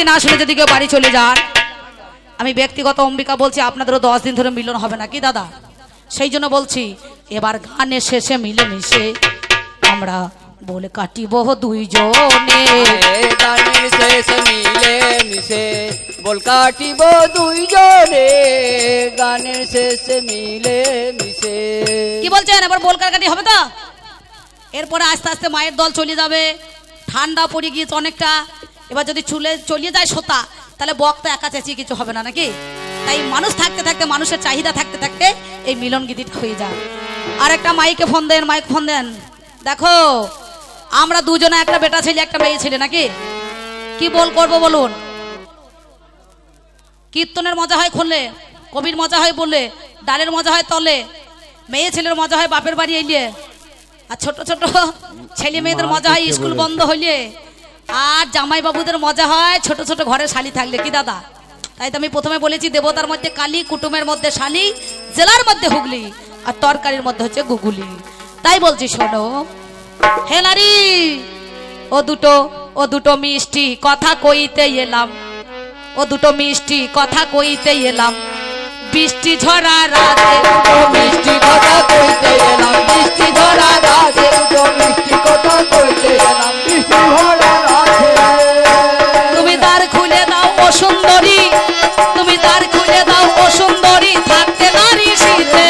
না শুনে যদি কেউ বাড়ি চলে যান, আমি ব্যক্তিগত অম্বিকা বলছি আপনাদেরও 10 দিন ধরে মিলন হবে না কি দাদা? সেই জন্য বলছি এবার গানের শেষে মিলেমিশে আমরা বলে কাটিব দুইজনে। গানের শেষে মিলেমিশে বল কাটিব দুইজনে, গানের শেষে মিলেমিশে। কি বলছেন, এবার বল কাটাকাটি হবে তো? এরপরে আস্তে আস্তে মায়ের দল চলে যাবে, ঠান্ডা পড়ে গিয়েছে অনেকটা। এবার যদি চলিয়ে যায় সোতা, তাহলে বক্তা একা চেঁচিয়ে কিছু হবে না নাকি? তাই মানুষ থাকতে থাকতে, মানুষের চাহিদা থাকতে থাকতে এই মিলন গীতিটা হয়ে যায়। আর একটা মাইকে ফোন দেন, মাইক ফোন দেন। দেখো আমরা দুজনে একটা বেটা ছেলে একটা মেয়ে ছেলে নাকি? কি বল করবো বলুন? কীর্তনের মজা হয় খুললে, কবির মজা হয় বললে, ডালের মজা হয় তলে, মেয়ে ছেলের মজা হয় বাপের বাড়ি এলে, আর ছোট ছোট ছেলে মেয়েদের মজা হয় স্কুল বন্ধ হইলে, আর জামাই বাবুদের মজা হয় ছোট ছোট ঘরে শালি থাকলে কি দাদা? তাই তো আমি প্রথমে বলেছি দেবতার মধ্যে কালী, কুটুমের মধ্যে শালি, জেলার মধ্যে হুগলি, আর তরকারির মধ্যে হচ্ছে গুগুলি। তাই বলছি শোনো হে নারী, ও দুটো মিষ্টি কথা কইতে এলাম, ও দুটো মিষ্টি কথা কইতে এলাম, বৃষ্টি ঝরা রাতে মিষ্টি কথা কইতে এলাম, বৃষ্টি ঝরা রাতে মিষ্টি কথা কইতে এলাম, বৃষ্টি ঝরা রাতে। তুমি দ্বার খুলে দাও ও সুন্দরী, তুমি দ্বার খুলে দাও ও সুন্দরী, থাকতে নারী শীতে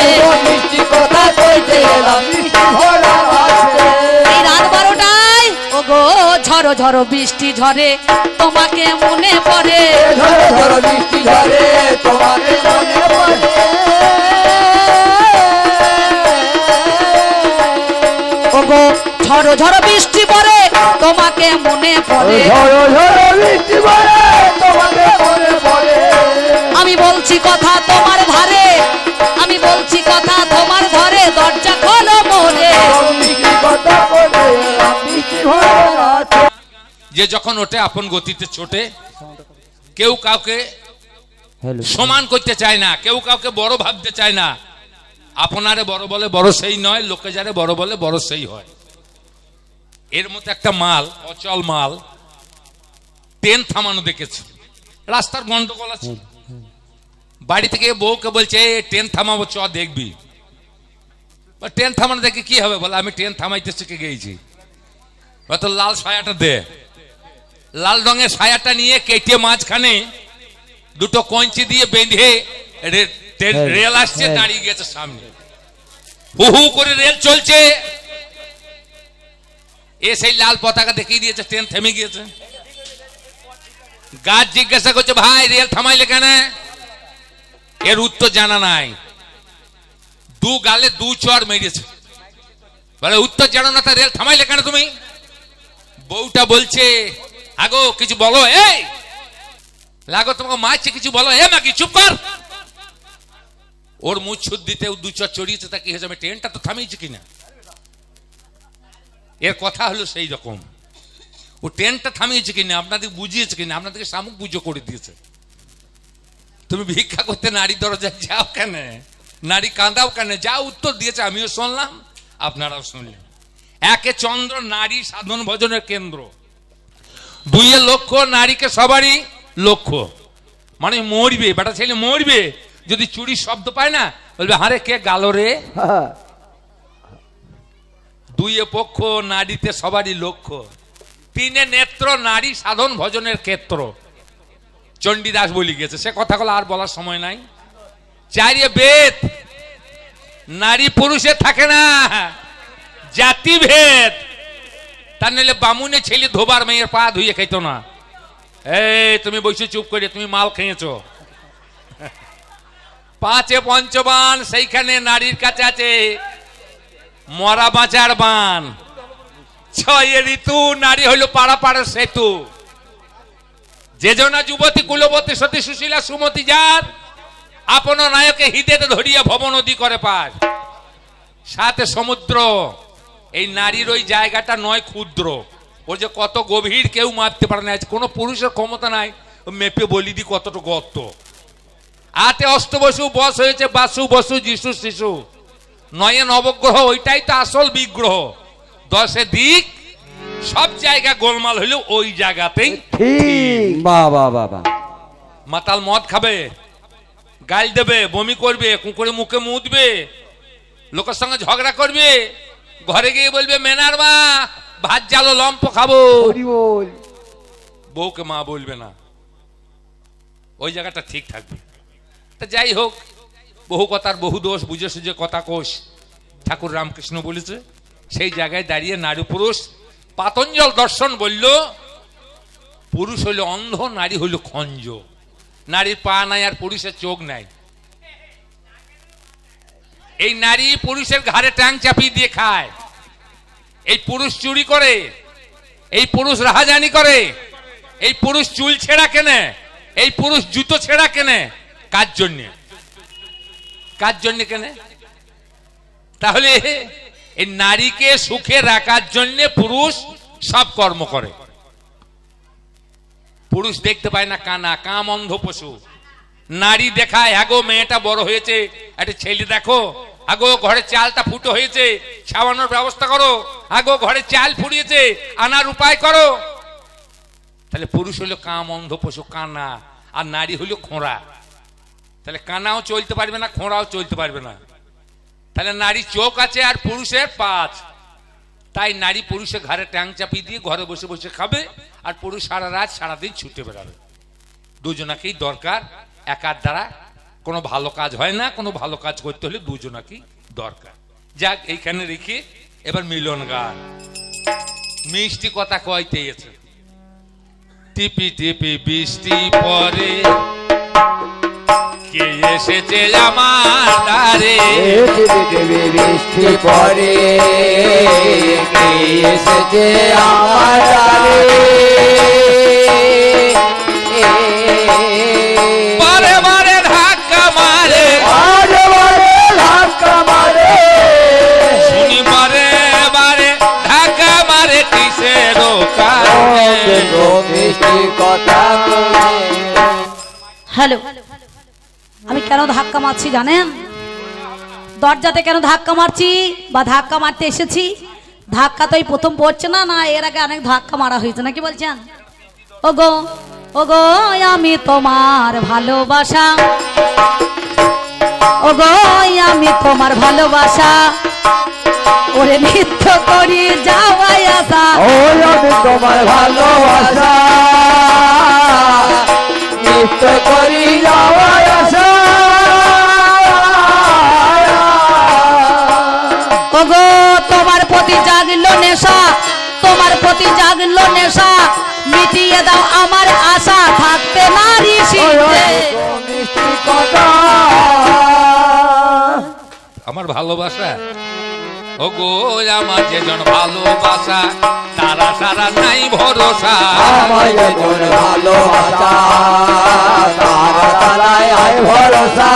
মিষ্টি কথা কইতে এলাম, বৃষ্টি ঝরা রাতে। এই রাত 12টায় ও গো ঝড়ো ঝড়ো বৃষ্টি ঝরে তোমাকে মনে পড়ে, ঝড়ো ঝড়ো বৃষ্টি ঝরে তোমাকে মনে পড়ে। ও গো ঝড়ো ঝড়ো বৃষ্টি পড়ে তোমাকে মনে পড়ে, ঝড়ো ঝড়ো বৃষ্টি পড়ে তোমাকে মনে পড়ে। আমি বলছি কথা তোমার ধারে, আমি বলছি কথা তোমার ধরে, দরজা খোলো মোরে। মিষ্টি কথা কইতে এলাম, বৃষ্টি ঝরা রাতে। যে যখন ওঠে আপন গতিতে ছোটে, কেউ কাউকে সমান করতে চায় না, কেউ কাউকে বড় ভাবতে চায় না। আপনারে বড় বলে বড় সেই নয়, লোকে যারে বড় বলে বড় সেই হয়। এর মধ্যে একটা মাল, অচল মাল, ট্রেন থামানো দেখেছে, রাস্তার গন্ডগোল আছে, বাড়ি থেকে বউকে বলছে ট্রেন থামাবো চ দেখবি। ট্রেন থামানো দেখে কি হবে বলে, আমি ট্রেন থামাইতে শিখে গেছি। তো লাল সায়াটা দে, লাল রঙের সায়াটা নিয়ে কেটে মাঝখানে দুটো কঞ্চি দিয়ে বেঁধে রেল আসছে, দাঁড়িয়ে গেছে সামনে, হু হু করে রেল চলছে। এ সেই লাল পতাকা দেখিয়ে দিয়েছে, ট্রেন থেমে গিয়েছে। গার্ড জিজ্ঞাসা করছে ভাই রেল থামাইলে কেন? এর উত্তর জানা নাই, দু গালে দু চড় মেরেছে। বলে উত্তর জানো না, তা রেল থামাইলে কেন তুমি? বউটা বলছে আগো কিছু বলো, এই লাগো তোমাকে মারছে কিছু বলো, এ মা কি চুপ কর। ওর মুখ ছুট দিতে দু চড় চড়িয়েছে, তা কি হয়েছে, আমি ট্রেনটা তো থামিয়েছি কিনা। এর কথা হলো সেই রকম, ও ট্রেনটা থামিয়েছে কিনা, আপনাদের বুঝিয়েছে কিনা, আপনাদেরকে শামুক পুজো করে দিয়েছে। তুমি ভিক্ষা করতে নারী দরজায় যাও কেন, নারী কাঁদাও কেন, যা উত্তর দিয়েছে আমিও শুনলাম, আপনারাও শুনলেন। একে চন্দ্র নারী সাধন ভজনের কেন্দ্র, দুইয়ে লক্ষ্য নারীকে সবারই লক্ষ্য, মানে মরবে বেটা ছেলে মরবে যদি চুরির শব্দ পায় না, বলবে হারে কে গালো রে। দুইয়ে পক্ষ নারীতে সবারই লক্ষ্য, তিনে নেত্র নারী সাধন ভজনের ক্ষেত্র, চণ্ডীদাস বলি গেছে, সে কথাগুলো আর বলার সময় নাই। চারিয়ে বেদ, নারী পুরুষে থাকে না, জাতি ভেদ। তার নাহলে বামুনে ছেলে ধোবার মেয়ের পা ধুয়ে খাইত না। এই তুমি বসে চুপ করে, তুমি মাল খেয়েছো। পাঁচে পঞ্চবান, সেইখানে নারীর কাছে আছে মরা বাঁচার বান। ছয়ে ঋতু, নারী হইল পাড়া পাড়ার সেতু। যে জনা যুবতী কুলবতী সতী সুশীলা সুমতি যার, আপন নায়কে হৃদয়তে ধরিয়া ভব নদী করে পার। সাথে সমুদ্র, এই নারীর ওই জায়গাটা নয় ক্ষুদ্র, ওর যে কত গভীর কেউ মাপতে পারে না। কোনো পুরুষের ক্ষমতা নাই মেপে বলি দি কতটা গর্ত। আটে অষ্টবসু, বস হয়েছে বাসু বসু যিশু শিশু। নয়ে নবগ্রহ, ওইটাই তো আসল বিগ্রহ। দশে দিক সব জায়গা গোলমাল হইলো ওই জায়গাতেই ঠিক। বাহ বাহ বাহ বাহ। মাতাল মদ খাবে, গাল দেবে, বমি করবে, কুকুরে মুখে মুদবে, লোকের সঙ্গে ঝগড়া করবে, ঘরে গিয়ে বলবে মেনার মা ভাত জালো লম্প খাবো, হরি বল। বউকে মা বলবে না, ওই জায়গাটা ঠিক থাকবে। তা যাই হোক, বহু কথার বহু দোষ, বুঝে সুঝে কথা কোষ ঠাকুর রামকৃষ্ণ বলেছে। সেই জায়গায় দাঁড়িয়ে নারী পুরুষ পাতঞ্জল দর্শন বলল, পুরুষ হইল অন্ধ, নারী হইল খঞ্জ। নারীর পা নাই আর পুরুষের চোখ নাই। এই নারী পুরুষের ঘাড়ে ট্যাং চাপিয়ে দিয়ে খায়, এই পুরুষ চুরি করে, এই পুরুষ রাহাজানি করে, এই পুরুষ চুল ছেঁড়া কেনে, এই পুরুষ জুতো ছেঁড়া কেনে। কার জন্যে? কার জন্য কেনে? তাহলে এই নারীকে সুখে রাখার জন্য পুরুষ সব কর্ম করে। পুরুষ দেখতে পায় না কানা, কাম অন্ধ পশু। নারী দেখায়, আগো মেয়েটা বড় হয়েছে, একটা ছেলে দেখো, আগো ঘরে চালটা ফুটো হয়েছে, খাওয়ানোর ব্যবস্থা করো, আগো ঘরে চাল ফুরিয়েছে, আনার উপায় করো। তাহলে পুরুষ হলো কাম অন্ধ পশু, কানা, আর নারী হলো খোঁড়া। তাহলে কানাও চলতে পারবে না, খোঁড়াও চলতে পারবে না। তাহলে নারী চোখ আছে আর পুরুষের পাঁচ। তাই নারী পুরুষের ঘরে ট্যাং চাপিয়ে দিয়ে ঘরে বসে বসে খাবে, আর পুরুষ সারা রাত সারাদিন ছুটে বেড়াবে। দুজনাকেই দরকার, একার দ্বারা কোনো ভালো কাজ হয় না। কোনো ভালো কাজ করতে হলে দুজনাকেই দরকার। যাক, এইখানে রেখে এবার মিলন গান। মিষ্টি কথা কইতে এসে, টিপি টিপি বৃষ্টি পরে, কে এসেছে আমার দ্বারে, বৃষ্টি পরে, কে এসেছে আমার দ্বারে, বারে বারে ধাক্কা মারে, বারে বারে ধাক্কা মারে, শুনি বারে বারে ধাক্কা মারে, কিসের কারণে? মিষ্টি কথা হ্যালো, আমি কেন ধাক্কা মারছি জানেন? দরজাতে কেন ধাক্কা মারছি বা ধাক্কা মারতে এসেছি? ধাক্কা তো এই প্রথম পড়ছে না, না এর আগে অনেক ধাক্কা মারা হয়েছে নাকি বলছেন? ওগো ওগো আমি তোমার ভালোবাসা, ওগো আমি তোমার ভালোবাসা, ওরে নৃত্য করি যাওয়াই আসা, ও আমি তোমার ভালোবাসা, নৃত্য করি যাওয়াই আসা, ওগো তোমার প্রতি জাগলো নেশা, তোমার প্রতি জাগলো নেশা, মিটিয়ে দাও আমার আশা, থাকতে নারী শীতে। মিষ্টি কথা আমার ভালোবাসা, ও গো আমার যেজন ভালোবাসা, তারা সারা নাই ভরসা। আমার যেজন ভালোবাসা, তারা তারাই আয় ভরসা,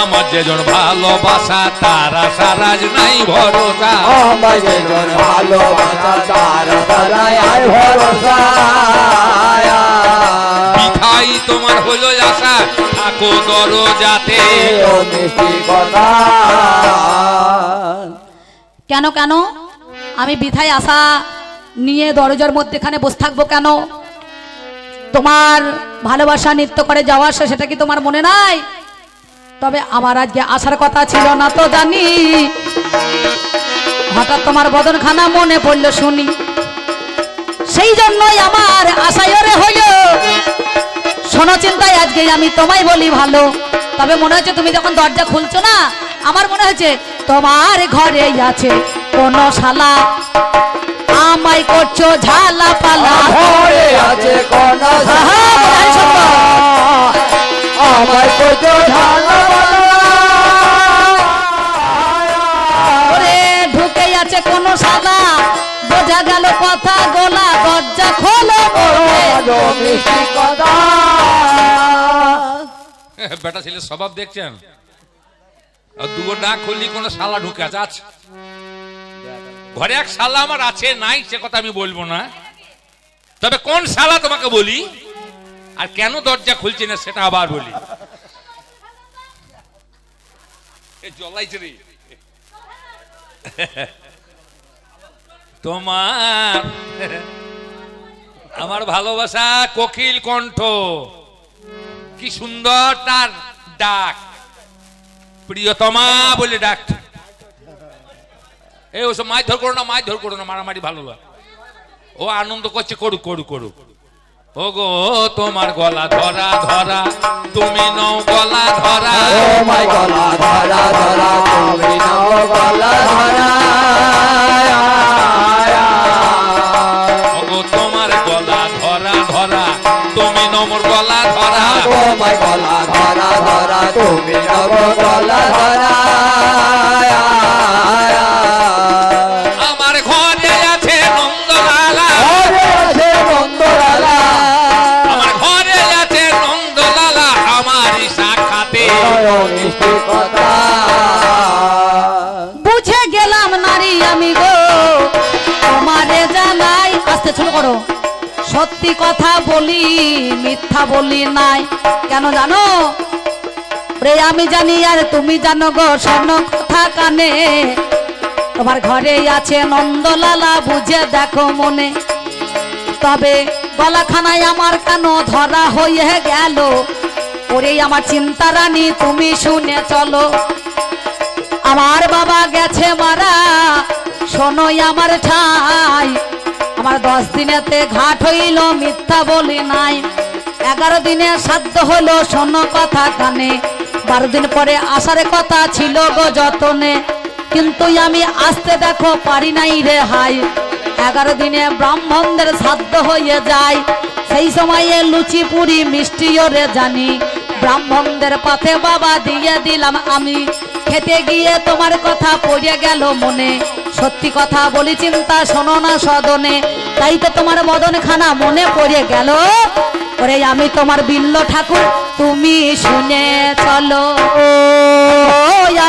আমার যেজন ভালোবাসা, তারা সারা নাই ভরসা। আমার যেজন ভালোবাসা, তারা তারাই আয় ভরসা, বিধাই তোমার হলো আশা, থাকো দরজাতে। ও মিষ্টি কথা কেন কেন আমি বিধায় আশা নিয়ে দরজার মধ্যেখানে বসে থাকবো কেন? তোমার ভালোবাসা নৃত্য করে যাওয়া আসা, সেটা কি তোমার মনে নাই? তবে আমার আজকে আসার কথা ছিল না তো জানি, হঠাৎ তোমার বদনখানা মনে পড়লো শুনি, সেই জন্যই আমার আশায় ওরে হইল। শোনো চিন্তায় আজকে আমি তোমায় বলি ভালো, তবে মনে হচ্ছে তুমি যখন দরজা খুলছো না, আমার মনে হচ্ছে তোমার ঘরে আছে কোন শালা, আমায় করছো ঝালা পালা। ঘরে আছে কোন আমায় করছো ঝালা ওরে ঢুকে আছে কোন শালা, বোঝা গেল কথা গোলা, দরজা খোলো মিষ্টি কথা। বেটা ছেলে স্বভাব দেখছেন, দুটো না খুললি কোন শালা ঢুকে আছে। আচ্ছা, ঘরে এক শালা আমার আছে নাই সে কথা আমি বলবো না, তবে কোন শালা তোমাকে বলি, আর কেন দরজা খুলছে না সেটা আবার বলি। জলাইছে রে, তোমার আমার ভালোবাসা কোকিল কণ্ঠ, কি সুন্দর তার ডাক, প্রিয়তমা বলে ডাক। এই ওসব মারধর করো না, মারধর করো না, মারামারি ভালো না। ও আনন্দ করছে, করুক করুক করুক। ও গো তোমার গলা ধরা ধরা, তুমি নও গলা ধরা। তোমার গলা ধরা ধরা, তুমি নও গলা ধরা। ও গো তোমার গলা ধরা ধরা, তুমি নও মোর গলা ধরা। তোমার গলা ধরা ধরা, তুমি নও গলা ধরা। আমার ঘরে আছে নন্দলালা, নন্দলালা, আমার ঘরে আছে নন্দলালা, আমারই সাক্ষাতে মিষ্টি কথা। বুঝে গেলাম নারী আমি গো, তোমারে জানাই। আস্তে ছোট করো। সত্যি কথা বলি, মিথ্যা বলি নাই। কেন জানো রে? আমি জানি আর তুমি জানো গো, শোনো কথা কানে। তোমার ঘরে আছে নন্দলালা, বুঝে দেখো মনে। তবে গলাখানায় আমার কেন ধরা হয়ে গেল? ওরে আমার চিন্তা রানী, তুমি শুনে চলো। আমার বাবা গেছে মারা, শোনোই আমার ঠাই। আমার 10 দিনেতে ঘাট হইল, মিথ্যা বলি নাই। 11 দিনে সাধ্য হলো, শোনো কথা কানে। 12 দিন পরে আসার কথা ছিল গো যতনে, কিন্তু আমি আসতে দেখো পারি নাই রে হাই। 11 দিনে ব্রাহ্মণদের সাধ্য হয়ে যায়, সেই সময়ে লুচি পুরি মিষ্টিও রে জানি। ব্রাহ্মণদের পথে বাবা দিয়ে দিলাম আমি, খেতে গিয়ে তোমার কথা পড়ে গেল মনে। সত্যি কথা বলি চিন্তা শোনো না সদনে, তাই তো তোমার মদন খানা মনে পড়ে গেল। ওরে আমি তোমার বিল্ল ঠাকুর, তুমি শুনে চলো।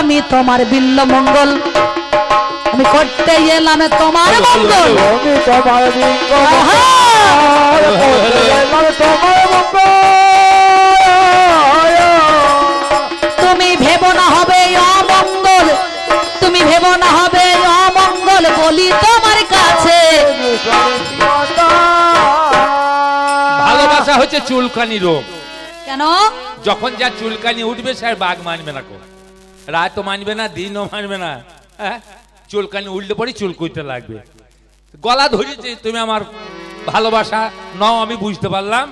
আমি তোমার বিল্ল মঙ্গল, আমি করতে এলাম তোমার মঙ্গল। তুমি তোমার মঙ্গল, আহা! তোমার মঙ্গল। তুমি ভেবো না হবে অমঙ্গল, তুমি ভেবো না হবে অমঙ্গল, বলি তোমার কাছে। ভালোবাসা হচ্ছে চুলকানি রোগ। কেন? যখন যা চুলকানি উঠবে সে আর বাঘ মানবে না, রাতও মানবে না, দিনও মানবে না। হ্যাঁ, চুলকানি উল্টে পড়ি চুল কইতে লাগবে। গলা ধরেছে, তুমি আমার ভালোবাসা নও আমি বুঝতে পারলাম।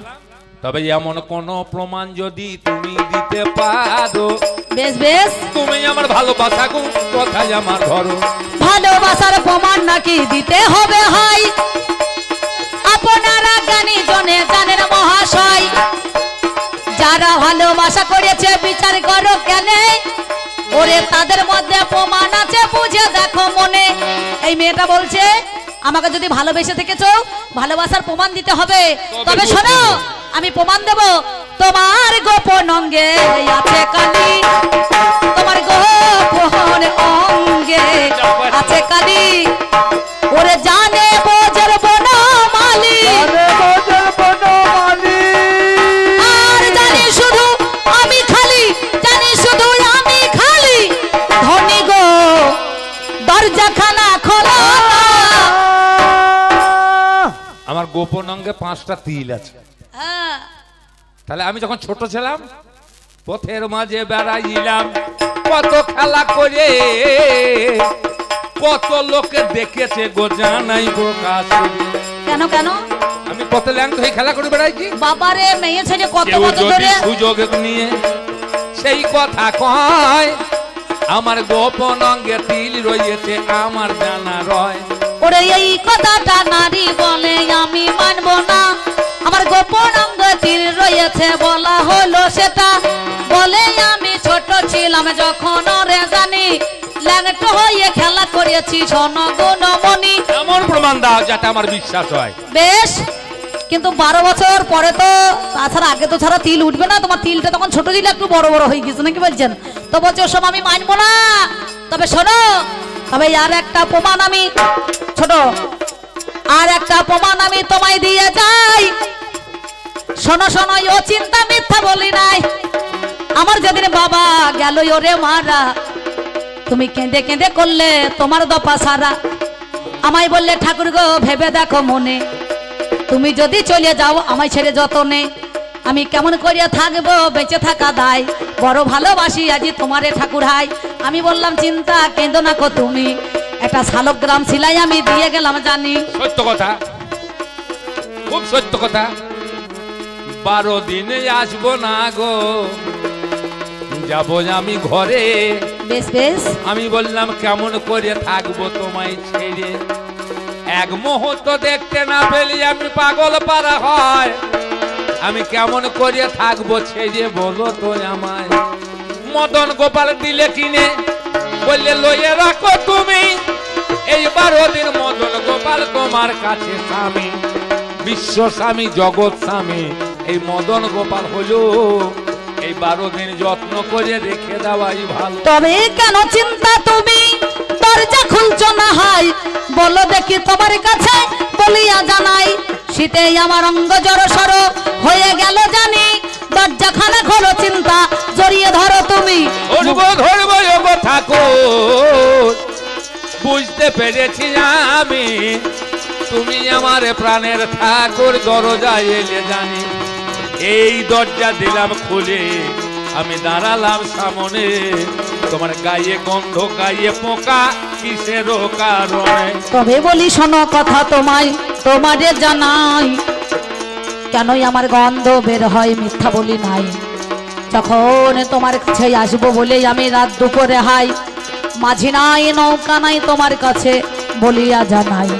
তবে এমন কোন প্রমাণ যদি তুমি দিতে পারো, বেশ বেশ, তুমি আমার ভালোবাসা কথাই আমার ধরো। ভালোবাসার প্রমাণ নাকি দিতে হবে হয়? আপনারা জ্ঞানী জনে জানেন মহাশয়, যারা ভালোবাসা করেছে বিচার করো কেন? ওরে তাদের মধ্যে প্রমাণ আছে, বুঝে দেখো মনে। এই মেয়েটা বলছে আমাকে যদি ভালোবেসে থেকেছো, ভালোবাসার প্রমাণ দিতে হবে। তবে শোনো, আমি প্রমাণ দেব। তোমার গোপন অঙ্গে আছে কালি, তোমার গোপন অঙ্গে আছে কালি। ওরে জানে বোঝের বনমালী, আর জানি শুধু আমি খালি, জানি শুধু আমি খালি। ধনী গো দরজাখানা খোলো। আমার গোপন অঙ্গে 5টা তিল আছে। হ্যাঁ, তাহলে আমি যখন ছোট ছিলাম, পথের মাঝে বেড়াইলাম, কত খেলা করে, কত লোকে দেখেছে গো জানাই প্রকাশ। কেন কেন? আমি পথে ল্যাংট হয়ে খেলা করে বেড়াইছি। বাবারে মেয়ে ছেলে কত কেউ বছর যদি ধরে সুযোগ নিয়ে সেই কথা কয়, আমার গোপন অঙ্গে তিল রয়েছে আমার জানা রয়। ওরে এই কথাটা নারী বলে আমি মানবো না, আমার গোপন অঙ্গ তীর রয়েছে বলা হলো সেটা। বলে আমি ছোট ছিলাম যখন ওরে জানি, ল্যাংট হয়ে খেলা করেছি সনগুণমণি। এমন প্রমাণ দাও যাতে আমার বিশ্বাস হয়। বেশ, কিন্তু 12 বছর পরে তো, তাছাড়া আগে তো ছাড়া তিল উঠবে না। তোমার তিলটা তখন ছোট ছিল, একটু বড় বড় হয়ে গেছে নাকি বলছেন? তো বলছে ওসব আমি মানবো না। তবে শোনো, তবে আর একটা প্রমাণ আমি, ছোট আর একটা প্রমাণ আমি তোমায় দিয়ে যাই। শোনো শোনো, ও চিন্তা মিথ্যা বলি নাই। আমার যেদিন বাবা গেল ওরে মারা, তুমি কেঁদে কেঁদে করলে তোমার দপা সারা, আমায় বললে ঠাকুর গো ভেবে দেখো মনে, তুমি যদি চলে যাও আমায় ছেড়ে যতনে, আমি কেমন করিয়া থাকবো বেঁচে থাকা দায়, বড় ভালোবাসি আজি তোমারে ঠাকুর হাই। আমি বললাম চিন্তা কেঁদো না কো তুমি, একটা শালগ্রাম সিলাই আমি দিয়ে গেলাম জানি। সত্য কথা, খুব সত্য কথা। 12 দিনে আসবো না গো, যাবো আমি ঘরে। বেশ বেশ, আমি বললাম কেমন করে থাকবো তোমায় ছেড়ে, এক মুহূর্ত দেখতে না পেলে আমি পাগল পারা হয়, আমি কেমন করে থাকবো ছেড়ে বলো তো আমায়। মদন গোপাল দিলে কিনে বললে লইয়ে রাখো তুমি, এই 12 দিন মদন গোপাল তোমার কাছে স্বামী, বিশ্ব স্বামী জগৎ স্বামী এই মদন গোপাল হলো, এই 12 দিন যত্ন করে রেখে দেওয়াই ভালো। তবে কেন চিন্তা তুমি দরজা খুলছো না হাই, বলো দেখি তোমার কাছে বলিয়া জানাই, শীতে আমার অঙ্গ জড় সর হয়ে গেল জানি, দরজা খানা খোলো চিন্তা জড়িয়ে ধরো তুমি। ধরবো ধরবো ওগো ঠাকুর, বুঝতে পেরেছি আমি তুমি আমার প্রাণের ঠাকুর, দরজায় এলে জানি, এই দরজা দিলাম খুলে আমি দাঁড়ালাম সামনে, তোমার গায়ে গন্ধ গায়ে পোকা কিসের কারণে। তবে বলি শোনো কথা তোমায় তোমারে জানাই, কেনই আমার গন্ধ বের হয় মিথ্যা বলি নাই, যখন তোমার কাছে আসবো বলেই আমি রাত দুপুরে হাই, মাঝি নাই নৌকা নাই তোমার কাছে বলিয়া জানাই,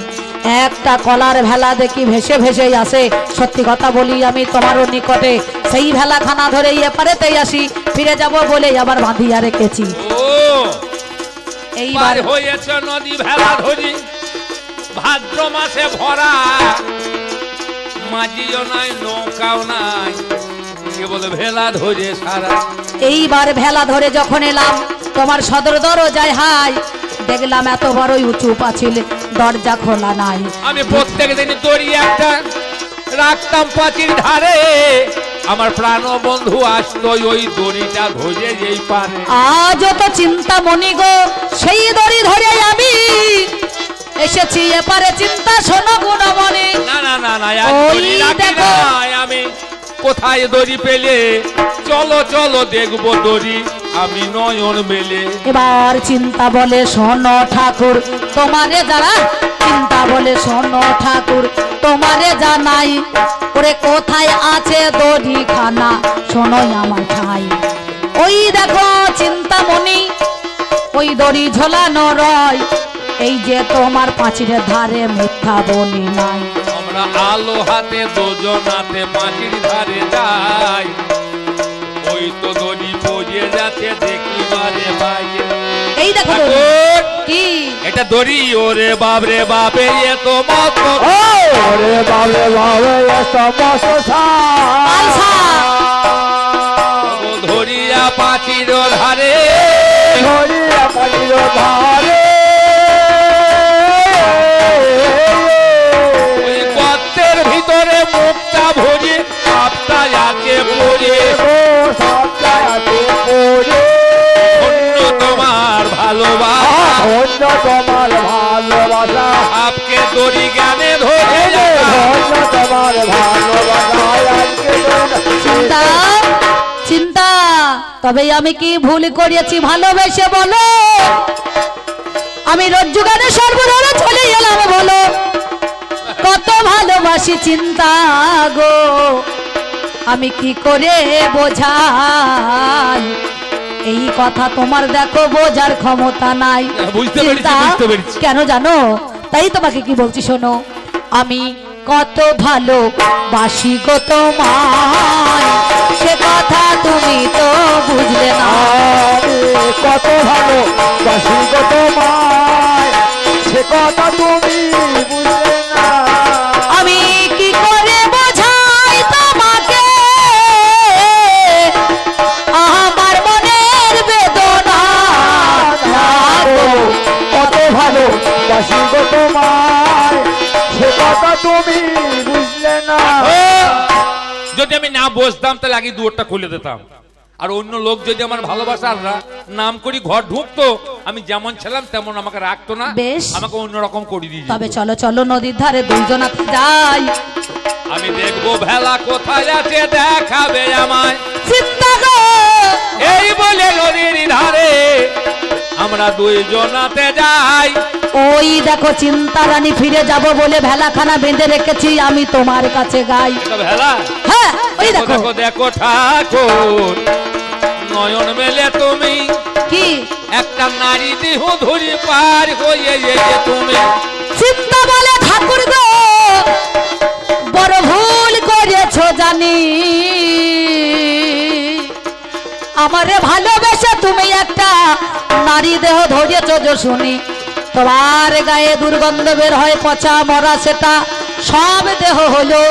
একটা কলার ভেলা দেখি ভেসে ভেসে আসে, সত্যি কথা বলি আমি তোমারও নিকটে, সেই ভেলা খানা ধরে এপারেতেই আসি, ফিরে যাব বলে আবার বাঁধিয়া রেখেছি। ও এইবার এইবার হয়েছে নদী ভেলা ধরি, ভাদ্র মাসে ভরা, মাঝিও নাই নৌকাও নাই, কেবল ভেলা ধরে সারা। এইবার ভেলা ধরে যখন এলাম তোমার সদর দরজায় হাই, দেখলাম এত বড়ই উঁচু পাঁচিল, দরজা খোলা নাই। আমি প্রত্যেক দিন দড়ি একটা রাখতাম পাঁচির ধারে, আমার প্রাণ বন্ধু আসতো ওই দড়িটা ধরে যেই পারে। আজ তো চিন্তা মনি গো সেই দড়ি ধরে আমি এসেছি এপারে, চিন্তা শোনো গুণমণি। না না না না, আর ওই দড়ি রাখি দেখো। নাই আমি, কোথায় দড়ি পেলে চলো চলো দেখবো দড়ি আমি নয়ন মেলে। এবার চিন্তা বলে শোনো ঠাকুর তোমারে যারা, চিন্তা বলে শোনো ঠাকুর তোমারে জানাই, ওরে কোথায় আছে দড়ি খানা শোনো আমার ঠাই। ওই দেখো চিন্তামণি ওই দড়ি ঝোলানো রয়, এই যে তোমার পাঁচিরের ধারে মিথ্যা বলি নাই। আমরা আলো হাতে দুজনাতে পাঁচির ধারে যাই, ওই তো দড়ি পড়ে যাচ্ছে দেখি মারে বাইরে। এই দেখো দড়ি। ঠাকুর, কি এটা দড়ি ওরে বাবরে বাপে এ তো মত ওরে বাবরে বাবে সমস্যা আলসা। ধরিয়া পাঁচির ধারে, ধরিয়া পানির ধারে ওই গর্তের ভিতরে মুখটা ভরে আপটা আছে পড়ে, ও সপ্তাহে পড়ে অন্য তোমার ভালোবাসা, ধন্য তোমার ভালোবাসা, আপকে দড়ি জ্ঞানে ধরে ধন্য তোমার ভালোবাসা, আজকে চিন্তা চিন্তা তবে আমি কি ভুল করিয়াছি ভালোবেসে বলো, আমি রোজগারে সর্বদারা চলে এলাম বলো, কত ভালোবাসি চিন্তা গো আমি কি করে বোঝাই, এই কথা তোমার দেখো বোঝার ক্ষমতা নাই। বুঝতে পেরেছি, চিন্তা, বুঝতে পেরেছি। কেন জানো তাই তোমাকে কি বলছি শোনো, আমি কত ভালো বাসি গো তোমায়, সে কথা তুমি তো বুঝলে না। আমি কত ভালো বাসি গো তোমায়, সে কথা তুমি বুঝলে না। আমি কি করে বোঝাই তোমাকে আমার মনের বেদনা, কত ভালো বাসি গো তোমায়, সে কথা তুমি বুঝলে না। যদি আমি না বসতাম তাহলে আগে দুয়ারটা খুলে দিতাম, আর অন্য লোক যদি আমার ভালোবাসার নাম করি ঘর ঢুকতো, আমি যেমন ছিলাম তেমন আমাকে রাখতো না, বেশ। আমাকে অন্যরকম করে দিয়ে তবে চলো চলো নদীর ধারে দুইজনাতে যাই, আমি দেখবো ভেলা কোথায় আছে দেখাবে আমায়। চিন্তা গো এই বলে নদীর ধারে আমরা দুইজনাতে যাই। ওই দেখো চিন্তা রানী ফিরে যাব বলে ভেলাখানা বেঁধে রেখেছি, আমি তোমার কাছে গাই। এটা ভেলা? হ্যাঁ ওই দেখো দেখো। দেখো দেখো ঠাকুর, নয়ন মেলে তুমি কি একটা নারী দেহ ধরি পার হয়ে গেছে তুমি। চিন্তা বলে ঠাকুর গো বড় ভুল করেছো জানি, আমারে ভালোবেসে তুমি একটা নারী দেহ ধরেছো যে শুনি, তোমার গায়ে দুর্গন্ধ বের হয় পচা মরা সেটা সব দেহ হলো,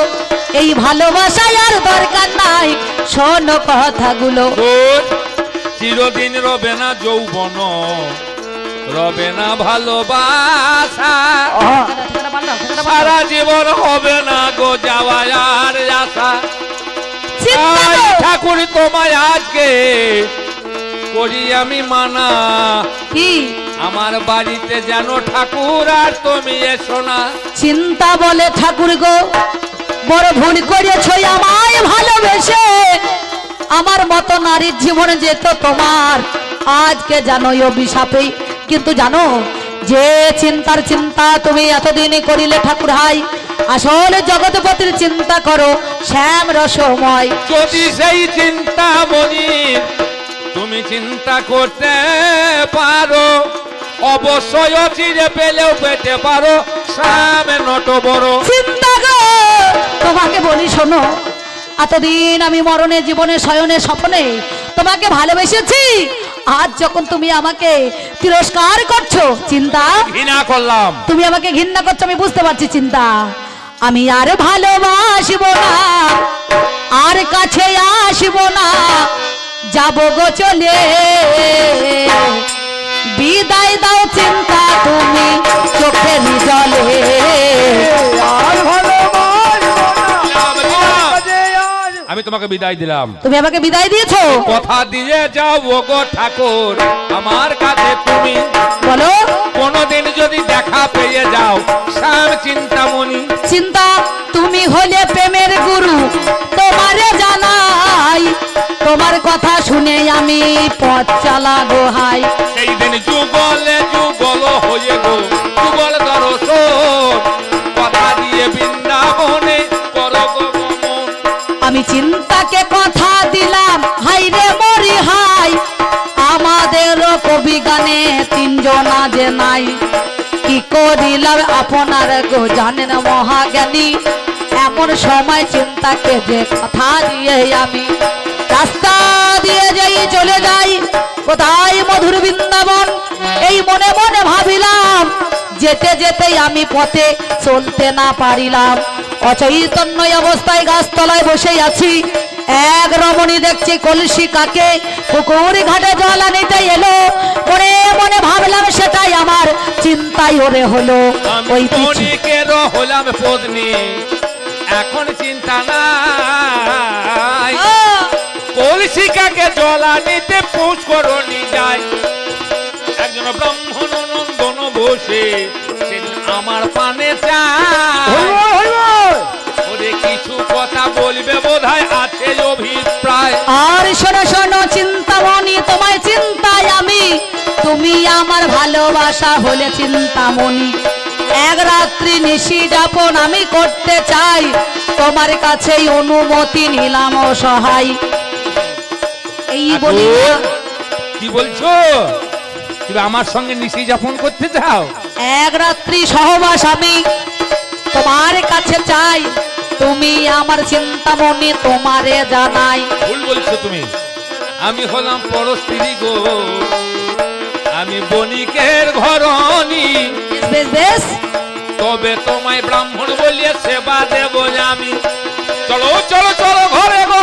এই ভালোবাসায় আর দরকার নাই, শোনো কথাগুলো। তোর চিরদিন রবে না যৌবন, রবে না ভালোবাসা, সারা জীবন হবে না গো যাওয়া আর আশা। চিন্তা তাই গো। ঠাকুর তোমায় আজকে করি আমি মানা, কি আমার বাড়িতে যেন ঠাকুর আর তুমি এসো না। চিন্তা বলে ঠাকুর গো বড় ভুল করেছো আমায় ভালোবেসে, আমার মতো নারীর জীবন যেত তোমার আজকে জানোই অভিশাপে। কিন্তু জানো যে চিন্তার চিন্তা তুমি এতদিন করিলে ঠাকুর হাই, আসলে জগৎপতির চিন্তা করো শ্যাম রসময়। যদি সেই চিন্তা মনি তুমি চিন্তা করতে পারো, অবশ্যই চিরে পেলেও পেতে পারো সামনে নট বড়। চিন্তা গো তোমাকে বলি শোনো, এতদিন আমি মরণে জীবনে শয়নে স্বপ্নে তোমাকে ভালোবেসেছি, আজ যখন তুমি আমাকে তিরস্কার করছো চিন্তা, ঘৃণা করলাম। তুমি আমাকে ঘৃণা করছো আমি বুঝতে পারছি চিন্তা, আমি আর ভালোবাসব না, আর কাছে আসব না, যাব গো চলে, বিদায় দাও চিন্তা তুমি চোখের জলে। আর ভালোবাসবো না, আমি তোমাকে বিদায় দিলাম। তুমি আমাকে বিদায় দিয়েছো, কথা দিয়ে যাও গো ঠাকুর আমার কাছে তুমি, বলো কোনদিন যদি দেখা পেয়ে যাও শ্যাম চিন্তামণি। চিন্তা তুমি হলে প্রেমের গুরু তোমারে জানাই, তোমার কথা শুনে আমি পথ চালাবো হাই। সেই দিন যুগলে যুগল হয়ে গো যুগল দর্শন, কথা দিয়ে বৃন্দাবনে করো গো গমন। আমি চিন্তাকে কথা দিলাম হাই রে মরি হাই, আমাদেরও কবি গানে তিনজনা যে নাই, কি করিলাম আপনার গো জানেন মহাজ্ঞানী, এমন সময় চিন্তাকে যে কথা দিয়ে আমি রাস্তা দিয়ে যাই চলে যাই কোথায় মধুর বৃন্দাবন, এই মনে মনে ভাবিলাম, যেতে যেতেই আমি পথে চলতে না পারিলাম, অচৈতন্য অবস্থায় গাছতলায় বসে আছি, এক রমণী দেখছি কলসি কাকে পুকুর ঘাটে জল আনিতে এলো, মনে মনে ভাবলাম সেটাই আমার চিন্তাই ওরে হলো। ওই আমি মনিকের হলাম পত্নী, এখন চিন্তা নাই, কলসিকাকে জলা নিতে পুষ্করণী যায়। একজন ব্রাহ্মণ নন্দন বসে সেদিন আমার পানে চায়, ওরে কিছু কথা বলবে বোধহয় আছে অভিপ্রায়। আর শোনো শোনো চিন্তামণি তোমায় চিন্তায় আমি, তুমি আমার ভালোবাসা হলে চিন্তামণি, এক রাত্রি নিশি যাপন আমি করতে চাই, তোমার কাছেই অনুমতি নিলাম অসহায়। এই বলি কি বলছো? তুমি আমার সঙ্গে নিশি যাপন করতে চাও? এক রাত্রি সহবাস আমি তোমার কাছে চাই, তুমি আমার চিন্তামণি তোমারে জানাই। ভুল বলছো তুমি, আমি হলাম পরস্ত্রী গো, আমি বণিকের ঘরণী, বেশ বেশ তবে তোমায় ব্রাহ্মণ বলিয়ে সেবা দেব আমি। চলো চলো চলো ঘরে গো,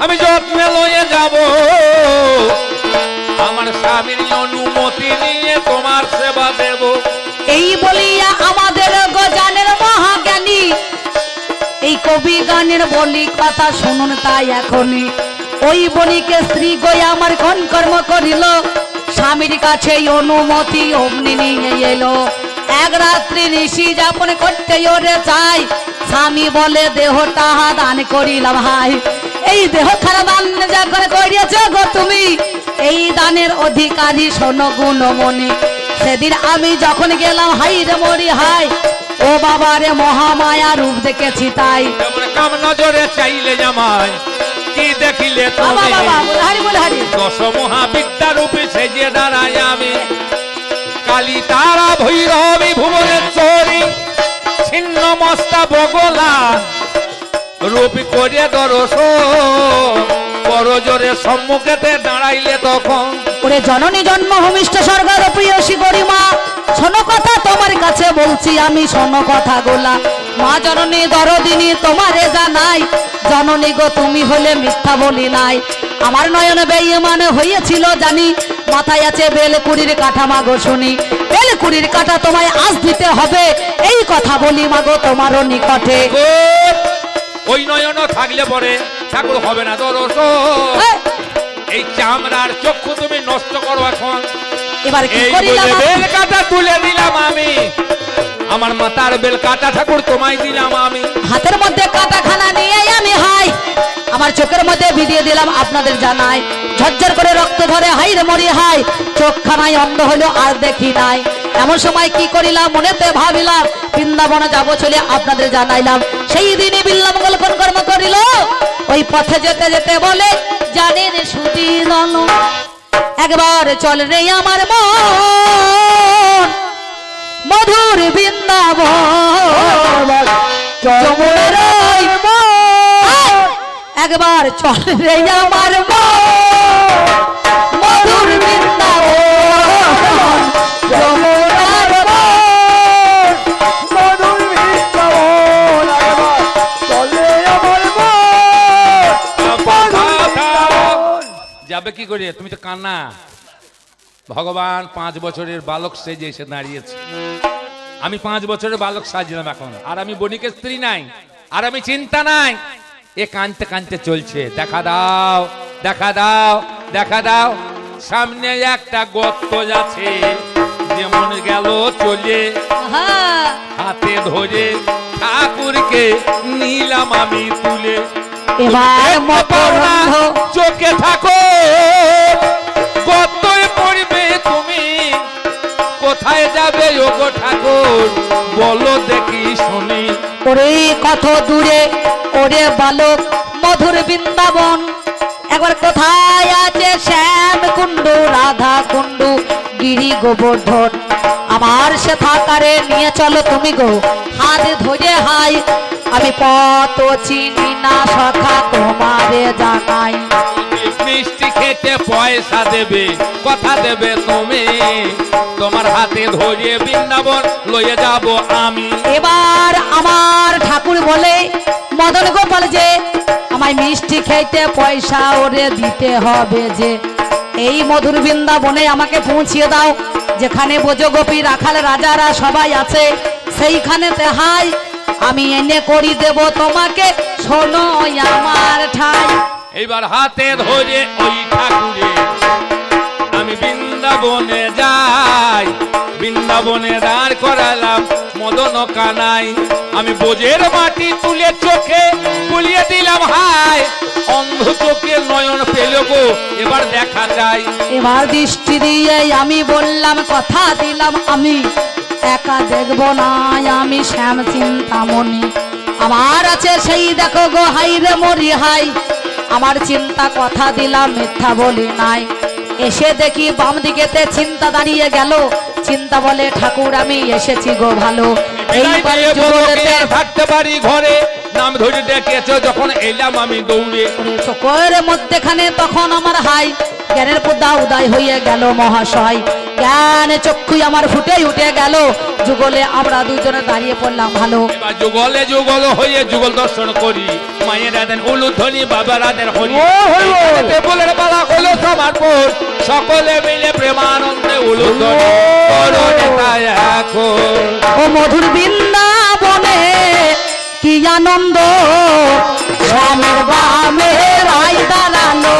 আমি যত্নে লয়ে যাব, আমার স্বামীর অনুমতি নিয়ে তোমার সেবা দেব। এই বলিয়া আমাদের গজানের মহাজ্ঞানী এই কবি গানের বলি কথা শুনুন তাই এখনই, ওই বণিকে স্ত্রী গই আমার কোন কর্ম করিল, স্বামীর কাছে অনুমতি অমনি নিয়ে এলো। এক রাত্রি নিশি যাপন করতে ওরে চাই, স্বামী বলে দেহটা দান করিলাম হাই। এই দেহ খানা দান যখন করিয়েছ গো তুমি, এই দানের অধিকারী শোনো গুণমণি। সেদিন আমি যখন গেলাম হাই রে মরি হাই, ও বাবা রে মহামায়া রূপ দেখেছি তাই। কাম নজরে চাইলে জামাই কি দেখিলে বাবা তুমি, বাবা বলহারি বলহারি। দশ মহাবিদ্যা রূপে সেজে দাঁড়াই আমি। কালী তারা ভৈরবী ভুবনেশ্বরী, ছিন্ন মস্তা বগলা রূপী করে দর্শন। বড় জোরে সম্মুখেতে দাঁড়াইলে তখন, ওরে জননী জন্ম ভূমিষ্ঠ স্বর্গের প্রিয়সী গরিমা, শোনো কথা তোমার কাছে বলছি আমি, শোনো কথা গোলা। মা জননী দরদিনী তোমারে জানাই, জননী গো তুমি হলে মিথ্যা বলি নাই। আমার নয়ন বেঈমান হইয়াছিল জানি, মাথায় আছে বেলকুড়ির কাঠা মাগো শুনি। বেলকুড়ির কাঠা তোমায় আজ দিতে হবে, এই কথা বলি মাগো তোমারও নিকটে। গো, ওই নয়ন থাকলে পরে ঠাকুর হবে না দর্শন। হ্যাঁ, এই চামড়ার চক্ষু তুমি নষ্ট করো এখন। এবার কি এই করিলাম? বলে বেল কাটা তুলে দিলাম আমি, আমার মাতার বেল কাটা ঠাকুর তোমায় দিলাম আমি। হাতের মধ্যে কাটাখানা নিয়ে আমি হাই, আমার চোখের মধ্যে ভিডিয়ে দিলাম আপনাদের জানাই। ঝরঝর করে রক্ত ধরে হাই রে মরি হাই, চোখখানায় অন্ধ হলো আর দেখি নাই। এমন সময় কি করিলাম মনেতে ভাবিলাম, বৃন্দাবনে যাব চলে আপনাদের জানাইলাম। সেই দিনই বিল্লামঙ্গল কোন কর্ম করিল, ওই পথে যেতে যেতে বলে জানেন সুতি দল, একবার চল রে আমার মন মধুর বৃন্দাবন। যমুনার ওই মোড়, একবার চল রে আমার মন মধুর বৃন্দাবন। যমুনার মোড়, মধুর বৃন্দাবন, একবার চলে আমার মন। যাবে কি করে? তুমি তো কান্না। ভগবান 5 বছরের বালক সেজে এসে দাঁড়িয়েছে। আমি 5 বছরের বালক সাজলাম এখন, আর আমি বণিকের স্ত্রী নাই, আর আমি চিন্তা নাই। এ কানতে কানতে চলছে, দেখা দাও দেখা দাও দেখা দাও। সামনে একটা গর্ত আছে, যেমন গেল চলে আহা, হাতে ধরে ঠাকুরকে নিলাম আমি তুলে। এবার করোনা, মকরন্ধ চোখে থাকো, কতই পড়বে তুমি, কোথায় যাবে ওগো ঠাকুর, বলো দেখি শুনি। ওরে কত দূরে ওরে বালক মধুর বৃন্দাবন, একবার কোথায় আছে শ্যাম কুণ্ডু রাধা কুণ্ডু গিরি গোবর্ধন। আমার সে থাকারে নিয়ে চলো তুমি গো, হাত ধরে হাই, আমি পথ চিনি না সখা তোমারে জানাই। মিষ্টি খেতে পয়সা দেবে, কথা দেবে তুমি, তোমার হাতে ধরে বৃন্দাবন লয়ে যাব আমি। এবার আমার ঠাকুর বলে মদন গোপাল যে, আমায় মিষ্টি খেতে পয়সা ওরে দিতে হবে যে, এই মধুর বৃন্দাবনে আমাকে পৌঁছিয়ে দাও, যেখানে বোজগোপী রাখাল রাজারা সবাই আছে, সেইখানেতে হাই, আমি এনে করি দেব তোমাকে, শোনো আমার ঠাই। এইবার হাতে ধরে ওই ঠাকুরে আমি বৃন্দাবনে যাই। বৃন্দাবনে দাঁড় করালাম মদন কানাই, আমি বোঝের মাটি তুলে চোখে বুলিয়ে দিলাম হাই। অন্ধ চোখে নয়ন পেল গো, এবার দেখা যায়। এবার দৃষ্টি দিয়ে আমি বললাম, কথা দিলাম আমি একা দেখব না, আমি শ্যাম চিন্তামণি আমার আছে সেই দেখো গো হাই রে মরি হাই। আমার চিন্তা কথা দিলাম মিথ্যা বলি নাই। এসে দেখি বাম দিকেতে চিন্তা দাঁড়িয়ে গেল, চিন্তা বলে ঠাকুর আমি এসেছি গো ভালো। এইবার যুগলেতে থাকতে পারি ঘরে, নাম ধরে ডেকেছ যখন এলাম আমি দৌড়ে। চোখের মধ্যেখানে তখন আমার হাই, জ্ঞানের পদ্মা উদয় হয়ে গেল মহাশয়। জ্ঞান চক্ষুই আমার ফুটে উঠে গেল, যুগলে আমরা দুজনে দাঁড়িয়ে পড়লাম ভালো। এবার যুগলে যুগল হয়ে যুগল দর্শন করি, মায়ের দেন উলুধ্বনি, বাবার দেন হরি। টেবুলের পালা হলো সবার পর, সকলে মিলে প্রেমানন্দে উলুধ্বনি করো নেতা এখন। ও মধুর বৃন্দাবনে কি আনন্দ রামের বামে রায় দাঁড়ানো